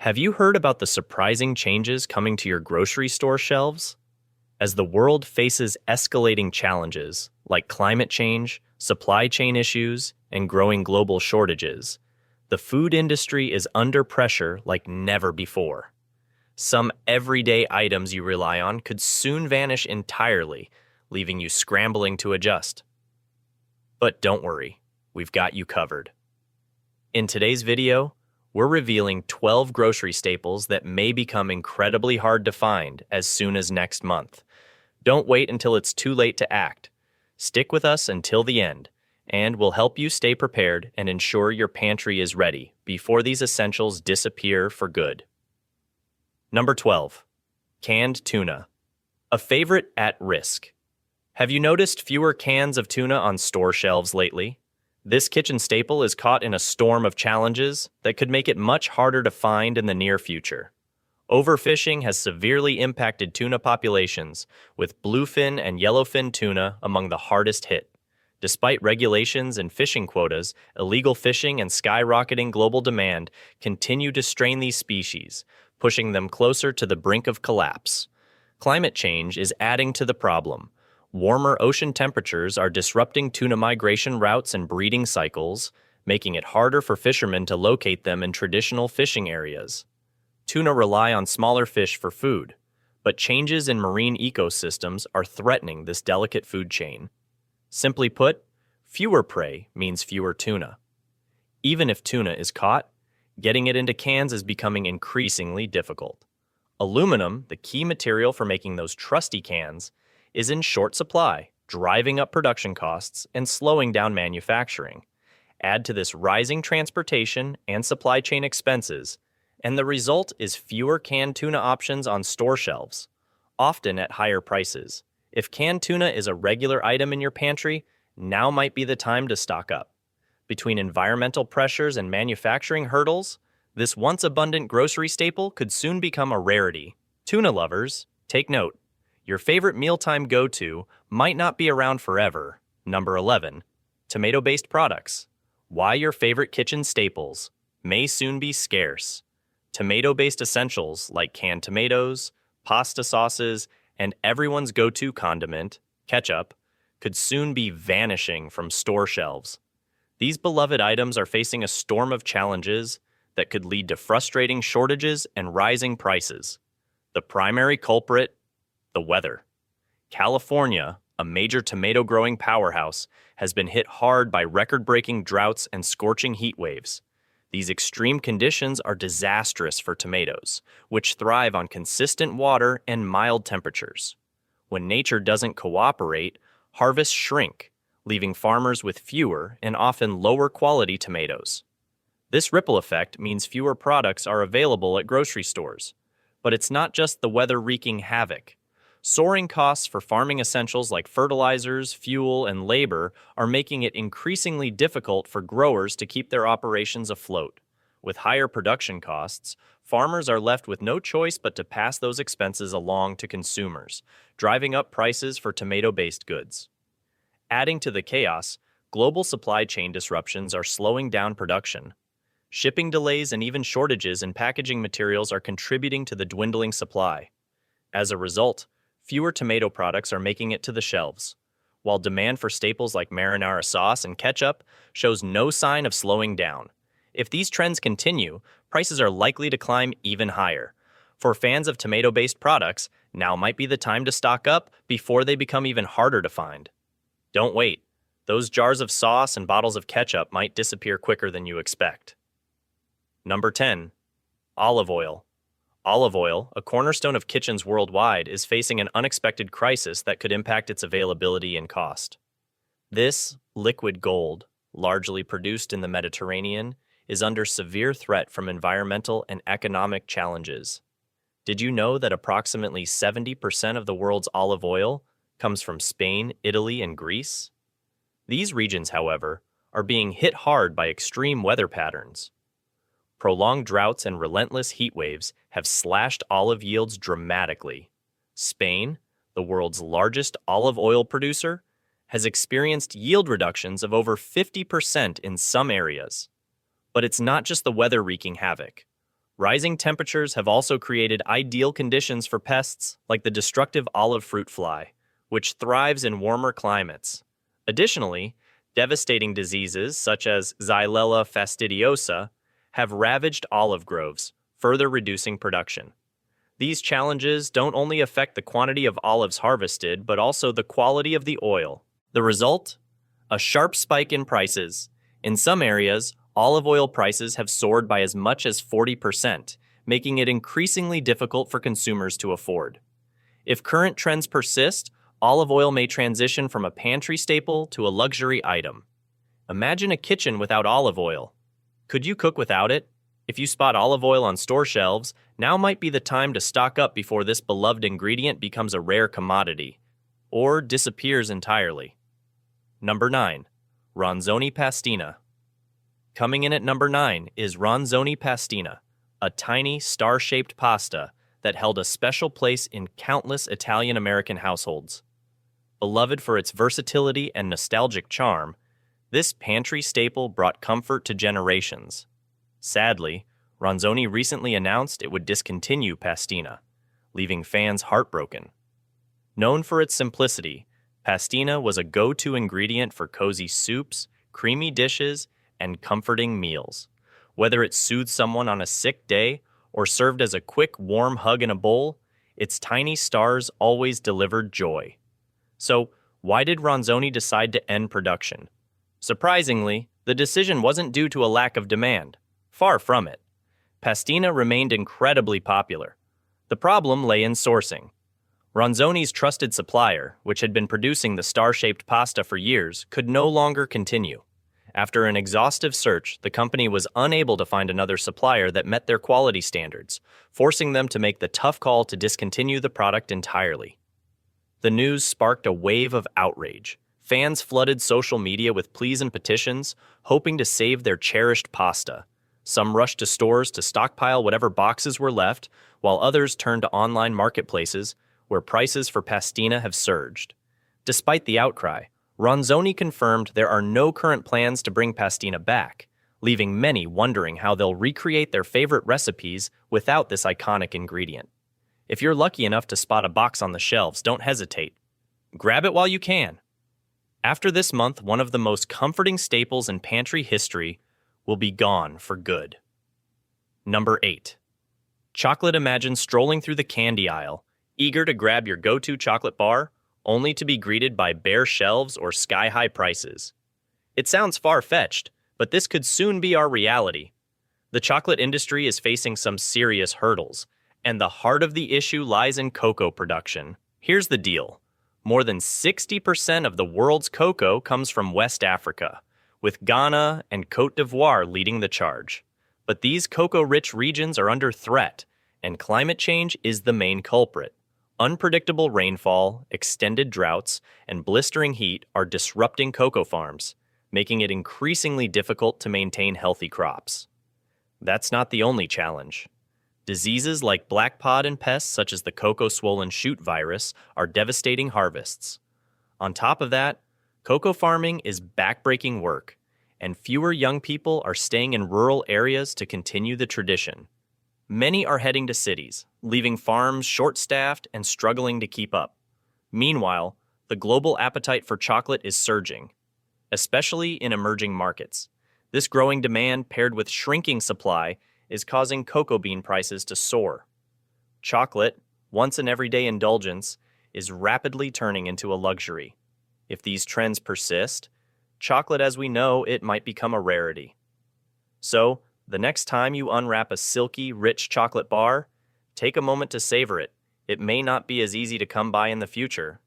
Have you heard about the surprising changes coming to your grocery store shelves? As the world faces escalating challenges like climate change, supply chain issues, and growing global shortages, the food industry is under pressure like never before. Some everyday items you rely on could soon vanish entirely, leaving you scrambling to adjust. But don't worry, we've got you covered. In today's video, we're revealing 12 grocery staples that may become incredibly hard to find as soon as next month. Don't wait until it's too late to act. Stick with us until the end, and we'll help you stay prepared and ensure your pantry is ready before these essentials disappear for good. Number 12. Canned tuna. A favorite at risk. Have you noticed fewer cans of tuna on store shelves lately? This kitchen staple is caught in a storm of challenges that could make it much harder to find in the near future. Overfishing has severely impacted tuna populations, with bluefin and yellowfin tuna among the hardest hit. Despite regulations and fishing quotas, illegal fishing and skyrocketing global demand continue to strain these species, pushing them closer to the brink of collapse. Climate change is adding to the problem. Warmer ocean temperatures are disrupting tuna migration routes and breeding cycles, making it harder for fishermen to locate them in traditional fishing areas. Tuna rely on smaller fish for food, but changes in marine ecosystems are threatening this delicate food chain. Simply put, fewer prey means fewer tuna. Even if tuna is caught, getting it into cans is becoming increasingly difficult. Aluminum, the key material for making those trusty cans, is in short supply, driving up production costs and slowing down manufacturing. Add to this rising transportation and supply chain expenses, and the result is fewer canned tuna options on store shelves, often at higher prices. If canned tuna is a regular item in your pantry, now might be the time to stock up. Between environmental pressures and manufacturing hurdles, this once abundant grocery staple could soon become a rarity. Tuna lovers, take note. Your favorite mealtime go-to might not be around forever. Number 11. Tomato-based products. Why your favorite kitchen staples may soon be scarce. Tomato-based essentials like canned tomatoes, pasta sauces, and everyone's go-to condiment, ketchup, could soon be vanishing from store shelves. These beloved items are facing a storm of challenges that could lead to frustrating shortages and rising prices. The primary culprit: the weather. California, a major tomato-growing powerhouse, has been hit hard by record-breaking droughts and scorching heat waves. These extreme conditions are disastrous for tomatoes, which thrive on consistent water and mild temperatures. When nature doesn't cooperate, harvests shrink, leaving farmers with fewer and often lower-quality tomatoes. This ripple effect means fewer products are available at grocery stores. But it's not just the weather wreaking havoc. Soaring costs for farming essentials like fertilizers, fuel, and labor are making it increasingly difficult for growers to keep their operations afloat. With higher production costs, farmers are left with no choice but to pass those expenses along to consumers, driving up prices for tomato-based goods. Adding to the chaos, global supply chain disruptions are slowing down production. Shipping delays and even shortages in packaging materials are contributing to the dwindling supply. As a result, fewer tomato products are making it to the shelves, while demand for staples like marinara sauce and ketchup shows no sign of slowing down. If these trends continue, prices are likely to climb even higher. For fans of tomato-based products, now might be the time to stock up before they become even harder to find. Don't wait. Those jars of sauce and bottles of ketchup might disappear quicker than you expect. Number 10. Olive oil. Olive oil, a cornerstone of kitchens worldwide, is facing an unexpected crisis that could impact its availability and cost. This liquid gold, largely produced in the Mediterranean, is under severe threat from environmental and economic challenges. Did you know that approximately 70% of the world's olive oil comes from Spain, Italy, and Greece? These regions, however, are being hit hard by extreme weather patterns. Prolonged droughts and relentless heat waves have slashed olive yields dramatically. Spain, the world's largest olive oil producer, has experienced yield reductions of over 50% in some areas. But it's not just the weather wreaking havoc. Rising temperatures have also created ideal conditions for pests like the destructive olive fruit fly, which thrives in warmer climates. Additionally, devastating diseases such as Xylella fastidiosa have ravaged olive groves, further reducing production. These challenges don't only affect the quantity of olives harvested, but also the quality of the oil. The result? A sharp spike in prices. In some areas, olive oil prices have soared by as much as 40%, making it increasingly difficult for consumers to afford. If current trends persist, olive oil may transition from a pantry staple to a luxury item. Imagine a kitchen without olive oil. Could you cook without it? If you spot olive oil on store shelves, now might be the time to stock up before this beloved ingredient becomes a rare commodity, or disappears entirely. Number 9. Ronzone Pastina. Coming in at number 9 is Ronzone Pastina, a tiny, star-shaped pasta that held a special place in countless Italian-American households. Beloved for its versatility and nostalgic charm, this pantry staple brought comfort to generations. Sadly, Ronzone recently announced it would discontinue pastina, leaving fans heartbroken. Known for its simplicity, pastina was a go-to ingredient for cozy soups, creamy dishes, and comforting meals. Whether it soothed someone on a sick day or served as a quick, warm hug in a bowl, its tiny stars always delivered joy. So, why did Ronzone decide to end production? Surprisingly, the decision wasn't due to a lack of demand. Far from it. Pastina remained incredibly popular. The problem lay in sourcing. Ronzone's trusted supplier, which had been producing the star-shaped pasta for years, could no longer continue. After an exhaustive search, the company was unable to find another supplier that met their quality standards, forcing them to make the tough call to discontinue the product entirely. The news sparked a wave of outrage. Fans flooded social media with pleas and petitions, hoping to save their cherished pasta. Some rushed to stores to stockpile whatever boxes were left, while others turned to online marketplaces, where prices for pastina have surged. Despite the outcry, Ronzone confirmed there are no current plans to bring pastina back, leaving many wondering how they'll recreate their favorite recipes without this iconic ingredient. If you're lucky enough to spot a box on the shelves, don't hesitate. Grab it while you can. After this month, one of the most comforting staples in pantry history will be gone for good. Number 8. Chocolate. Imagine strolling through the candy aisle, eager to grab your go-to chocolate bar, only to be greeted by bare shelves or sky-high prices. It sounds far-fetched, but this could soon be our reality. The chocolate industry is facing some serious hurdles, and the heart of the issue lies in cocoa production. Here's the deal. More than 60% of the world's cocoa comes from West Africa, with Ghana and Côte d'Ivoire leading the charge. But these cocoa-rich regions are under threat, and climate change is the main culprit. Unpredictable rainfall, extended droughts, and blistering heat are disrupting cocoa farms, making it increasingly difficult to maintain healthy crops. That's not the only challenge. Diseases like black pod and pests such as the cocoa swollen shoot virus are devastating harvests. On top of that, cocoa farming is backbreaking work, and fewer young people are staying in rural areas to continue the tradition. Many are heading to cities, leaving farms short-staffed and struggling to keep up. Meanwhile, the global appetite for chocolate is surging, especially in emerging markets. This growing demand, paired with shrinking supply, is causing cocoa bean prices to soar. Chocolate, once an everyday indulgence, is rapidly turning into a luxury. If these trends persist, chocolate as we know it might become a rarity. So, the next time you unwrap a silky, rich chocolate bar, take a moment to savor it. It may not be as easy to come by in the future.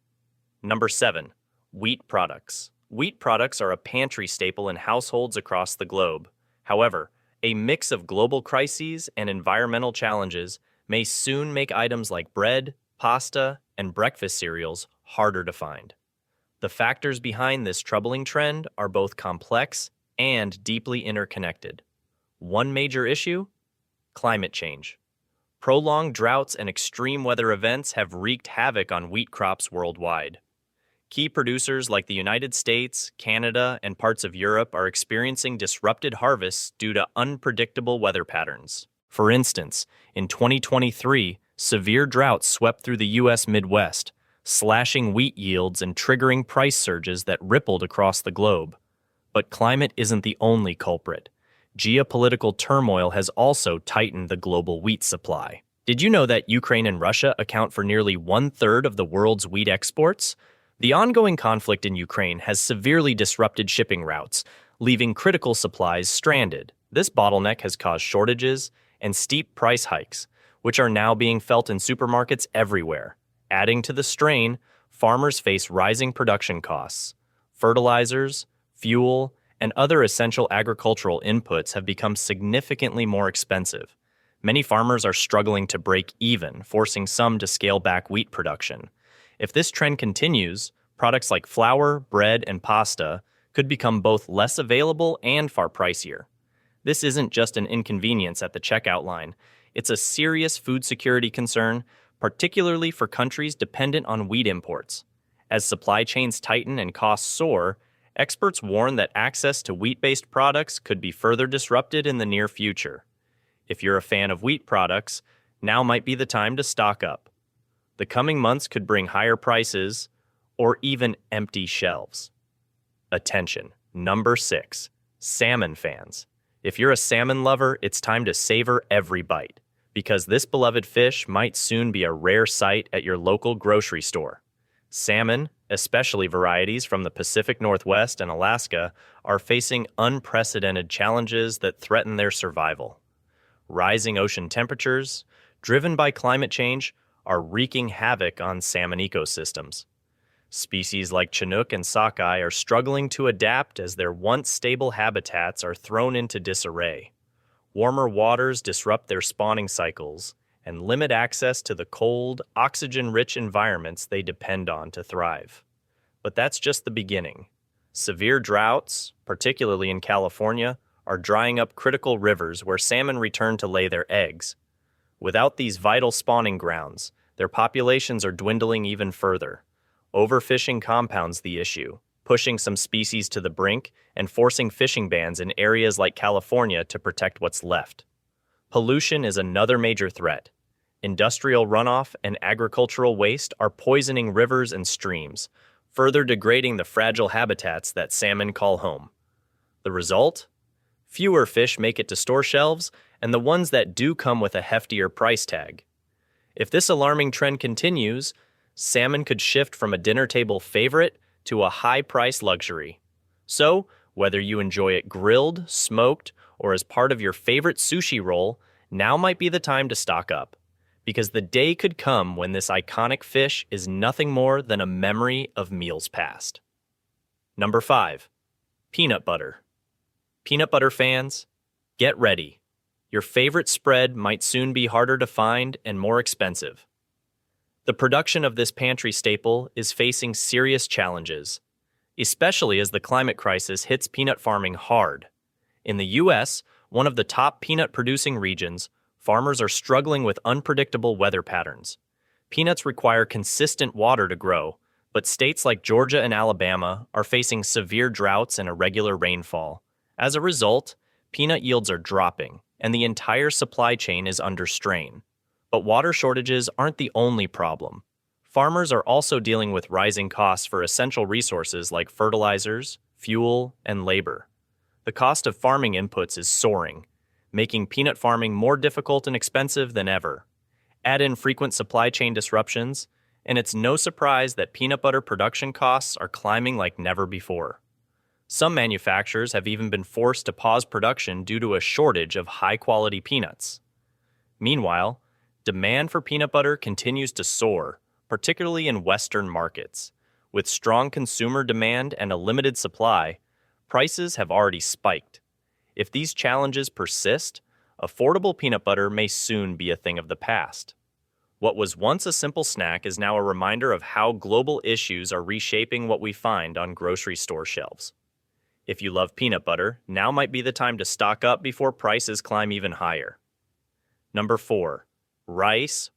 Number 7. Wheat products. Wheat products are a pantry staple in households across the globe. However, a mix of global crises and environmental challenges may soon make items like bread, pasta, and breakfast cereals harder to find. The factors behind this troubling trend are both complex and deeply interconnected. One major issue? Climate change. Prolonged droughts and extreme weather events have wreaked havoc on wheat crops worldwide. Key producers like the United States, Canada, and parts of Europe are experiencing disrupted harvests due to unpredictable weather patterns. For instance, in 2023, severe droughts swept through the U.S. Midwest, slashing wheat yields and triggering price surges that rippled across the globe. But climate isn't the only culprit. Geopolitical turmoil has also tightened the global wheat supply. Did you know that Ukraine and Russia account for nearly one-third of the world's wheat exports? The ongoing conflict in Ukraine has severely disrupted shipping routes, leaving critical supplies stranded. This bottleneck has caused shortages and steep price hikes, which are now being felt in supermarkets everywhere. Adding to the strain, farmers face rising production costs. Fertilizers, fuel, and other essential agricultural inputs have become significantly more expensive. Many farmers are struggling to break even, forcing some to scale back wheat production. If this trend continues, products like flour, bread, and pasta could become both less available and far pricier. This isn't just an inconvenience at the checkout line. It's a serious food security concern, particularly for countries dependent on wheat imports. As supply chains tighten and costs soar, experts warn that access to wheat-based products could be further disrupted in the near future. If you're a fan of wheat products, now might be the time to stock up. The coming months could bring higher prices or even empty shelves. Attention, number 6, salmon fans. If you're a salmon lover, it's time to savor every bite, because this beloved fish might soon be a rare sight at your local grocery store. Salmon, especially varieties from the Pacific Northwest and Alaska, are facing unprecedented challenges that threaten their survival. Rising ocean temperatures, driven by climate change, are wreaking havoc on salmon ecosystems. Species like Chinook and sockeye are struggling to adapt as their once stable habitats are thrown into disarray. Warmer waters disrupt their spawning cycles and limit access to the cold, oxygen-rich environments they depend on to thrive. But that's just the beginning. Severe droughts, particularly in California, are drying up critical rivers where salmon return to lay their eggs. Without these vital spawning grounds, their populations are dwindling even further. Overfishing compounds the issue, pushing some species to the brink and forcing fishing bans in areas like California to protect what's left. Pollution is another major threat. Industrial runoff and agricultural waste are poisoning rivers and streams, further degrading the fragile habitats that salmon call home. The result? Fewer fish make it to store shelves, and the ones that do come with a heftier price tag. If this alarming trend continues, salmon could shift from a dinner table favorite to a high-price luxury. So, whether you enjoy it grilled, smoked, or as part of your favorite sushi roll, now might be the time to stock up. Because the day could come when this iconic fish is nothing more than a memory of meals past. Number 5. Peanut butter. Peanut butter fans, get ready. Your favorite spread might soon be harder to find and more expensive. The production of this pantry staple is facing serious challenges, especially as the climate crisis hits peanut farming hard. In the U.S., one of the top peanut-producing regions, farmers are struggling with unpredictable weather patterns. Peanuts require consistent water to grow, but states like Georgia and Alabama are facing severe droughts and irregular rainfall. As a result, peanut yields are dropping, and the entire supply chain is under strain. But water shortages aren't the only problem. Farmers are also dealing with rising costs for essential resources like fertilizers, fuel, and labor. The cost of farming inputs is soaring, making peanut farming more difficult and expensive than ever. Add in frequent supply chain disruptions, and it's no surprise that peanut butter production costs are climbing like never before. Some manufacturers have even been forced to pause production due to a shortage of high-quality peanuts. Meanwhile, demand for peanut butter continues to soar, particularly in Western markets. With strong consumer demand and a limited supply, prices have already spiked. If these challenges persist, affordable peanut butter may soon be a thing of the past. What was once a simple snack is now a reminder of how global issues are reshaping what we find on grocery store shelves. If you love peanut butter, now might be the time to stock up before prices climb even higher. Number 4. Rice,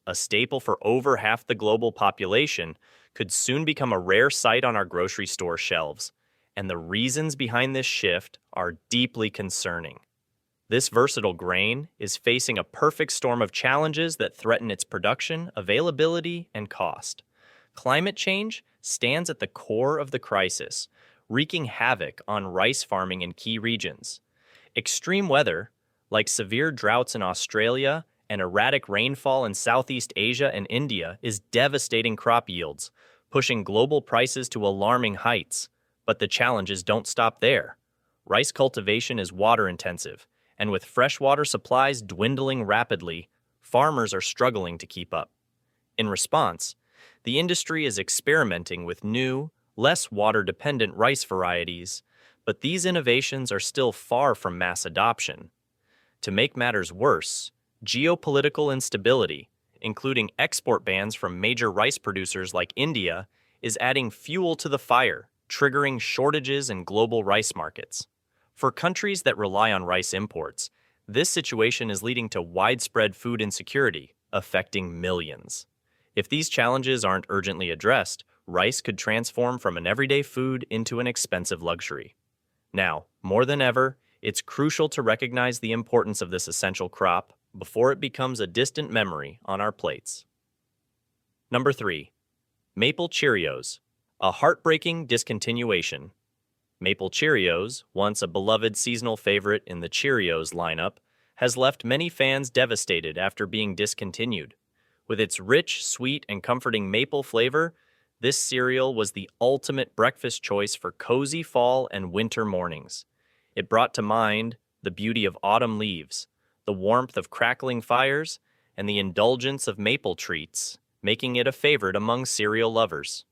a staple for over half the global population, could soon become a rare sight on our grocery store shelves, and the reasons behind this shift are deeply concerning. This versatile grain is facing a perfect storm of challenges that threaten its production, availability, and cost. Climate change stands at the core of the crisis, wreaking havoc on rice farming in key regions. Extreme weather, like severe droughts in Australia and erratic rainfall in Southeast Asia and India, is devastating crop yields, pushing global prices to alarming heights. But the challenges don't stop there. Rice cultivation is water intensive, and with freshwater supplies dwindling rapidly, farmers are struggling to keep up. In response, the industry is experimenting with new, less water-dependent rice varieties, but these innovations are still far from mass adoption. To make matters worse, geopolitical instability, including export bans from major rice producers like India, is adding fuel to the fire, triggering shortages in global rice markets. For countries that rely on rice imports, this situation is leading to widespread food insecurity, affecting millions. If these challenges aren't urgently addressed, rice could transform from an everyday food into an expensive luxury. Now, more than ever, it's crucial to recognize the importance of this essential crop before it becomes a distant memory on our plates. Number 3. Maple Cheerios, a heartbreaking discontinuation. Maple Cheerios, once a beloved seasonal favorite in the Cheerios lineup, has left many fans devastated after being discontinued. With its rich, sweet, and comforting maple flavor, this cereal was the ultimate breakfast choice for cozy fall and winter mornings. It brought to mind the beauty of autumn leaves, the warmth of crackling fires, and the indulgence of maple treats, making it a favorite among cereal lovers.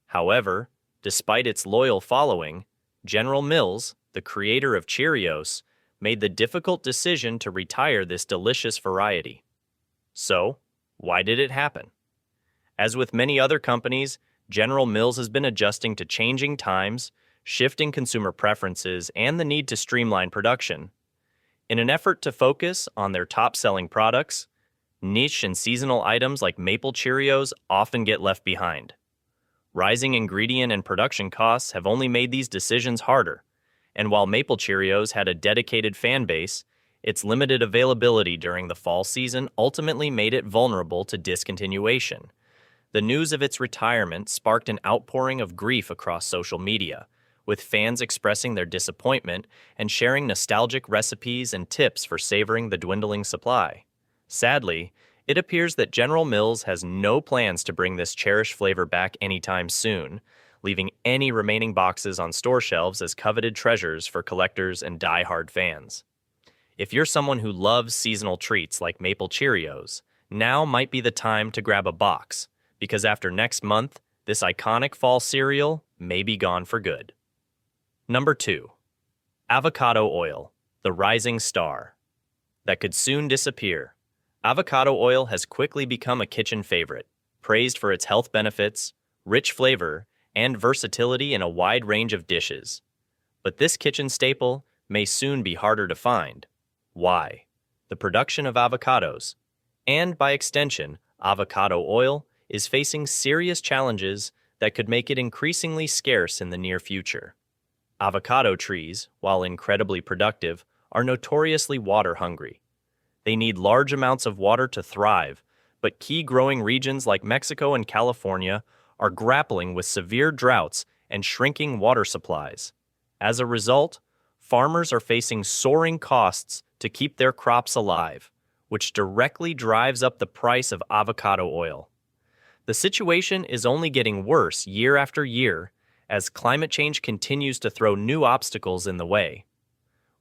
However, despite its loyal following, General Mills, the creator of Cheerios, made the difficult decision to retire this delicious variety. So, why did it happen? As with many other companies, General Mills has been adjusting to changing times, shifting consumer preferences, and the need to streamline production. In an effort to focus on their top-selling products, niche and seasonal items like Maple Cheerios often get left behind. Rising ingredient and production costs have only made these decisions harder, and while Maple Cheerios had a dedicated fan base, its limited availability during the fall season ultimately made it vulnerable to discontinuation. The news of its retirement sparked an outpouring of grief across social media, with fans expressing their disappointment and sharing nostalgic recipes and tips for savoring the dwindling supply. Sadly, it appears that General Mills has no plans to bring this cherished flavor back anytime soon, leaving any remaining boxes on store shelves as coveted treasures for collectors and die-hard fans. If you're someone who loves seasonal treats like Maple Cheerios, now might be the time to grab a box, because after next month, this iconic fall cereal may be gone for good. Number 2. Avocado Oil, the rising star. That could soon disappear. Avocado oil has quickly become a kitchen favorite, praised for its health benefits, rich flavor, and versatility in a wide range of dishes. But this kitchen staple may soon be harder to find. Why? The production of avocados, and by extension, avocado oil, is facing serious challenges that could make it increasingly scarce in the near future. Avocado trees, while incredibly productive, are notoriously water-hungry. They need large amounts of water to thrive, but key growing regions like Mexico and California are grappling with severe droughts and shrinking water supplies. As a result, farmers are facing soaring costs to keep their crops alive, which directly drives up the price of avocado oil. The situation is only getting worse year after year as climate change continues to throw new obstacles in the way.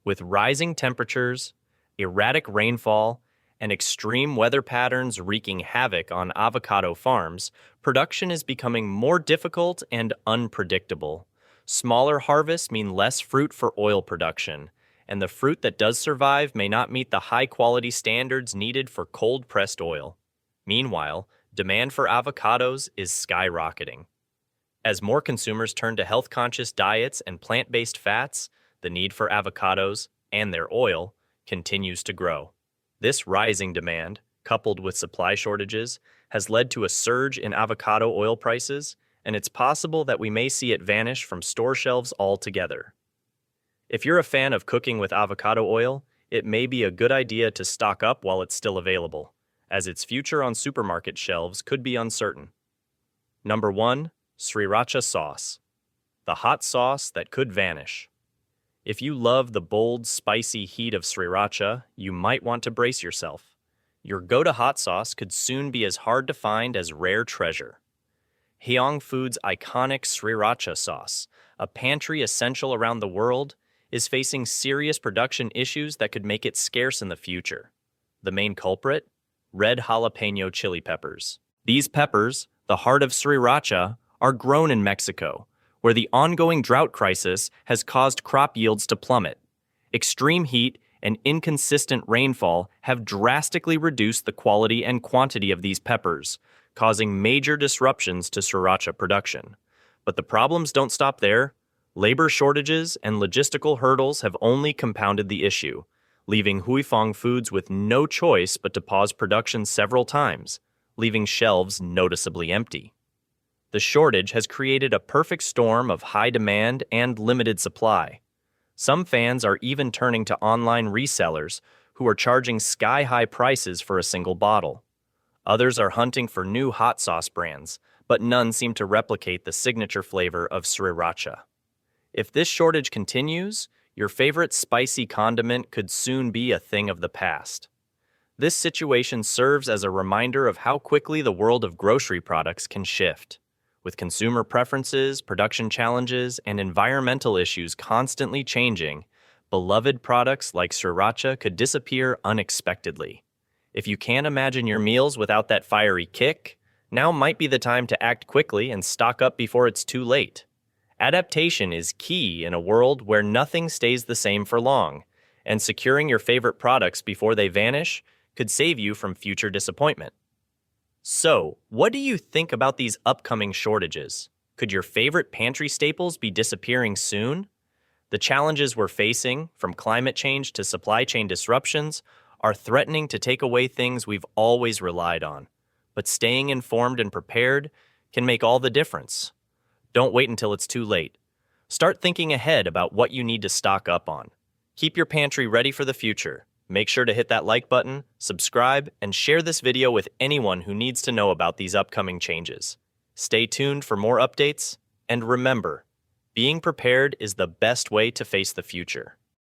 With rising temperatures, erratic rainfall, and extreme weather patterns wreaking havoc on avocado farms, production is becoming more difficult and unpredictable. Smaller harvests mean less fruit for oil production, and the fruit that does survive may not meet the high-quality standards needed for cold-pressed oil. Meanwhile, demand for avocados is skyrocketing. As more consumers turn to health-conscious diets and plant-based fats, the need for avocados, and their oil, continues to grow. This rising demand, coupled with supply shortages, has led to a surge in avocado oil prices, and it's possible that we may see it vanish from store shelves altogether. If you're a fan of cooking with avocado oil, it may be a good idea to stock up while it's still available, as its future on supermarket shelves could be uncertain. Number 1. Sriracha Sauce, the hot sauce that could vanish. If you love the bold, spicy heat of sriracha, you might want to brace yourself. Your go-to hot sauce could soon be as hard to find as rare treasure. Hyong Food's iconic Sriracha Sauce, a pantry essential around the world, is facing serious production issues that could make it scarce in the future. The main culprit? Red jalapeno chili peppers. These peppers, the heart of sriracha, are grown in Mexico, where the ongoing drought crisis has caused crop yields to plummet. Extreme heat and inconsistent rainfall have drastically reduced the quality and quantity of these peppers, causing major disruptions to sriracha production. But the problems don't stop there. Labor shortages and logistical hurdles have only compounded the issue, leaving Huifeng Foods with no choice but to pause production several times, leaving shelves noticeably empty. The shortage has created a perfect storm of high demand and limited supply. Some fans are even turning to online resellers who are charging sky-high prices for a single bottle. Others are hunting for new hot sauce brands, but none seem to replicate the signature flavor of sriracha. If this shortage continues, your favorite spicy condiment could soon be a thing of the past. This situation serves as a reminder of how quickly the world of grocery products can shift. With consumer preferences, production challenges, and environmental issues constantly changing, beloved products like sriracha could disappear unexpectedly. If you can't imagine your meals without that fiery kick, now might be the time to act quickly and stock up before it's too late. Adaptation is key in a world where nothing stays the same for long, and securing your favorite products before they vanish could save you from future disappointment. So, what do you think about these upcoming shortages? Could your favorite pantry staples be disappearing soon? The challenges we're facing, from climate change to supply chain disruptions, are threatening to take away things we've always relied on. But staying informed and prepared can make all the difference. Don't wait until it's too late. Start thinking ahead about what you need to stock up on. Keep your pantry ready for the future. Make sure to hit that like button, subscribe, and share this video with anyone who needs to know about these upcoming changes. Stay tuned for more updates, and remember, being prepared is the best way to face the future.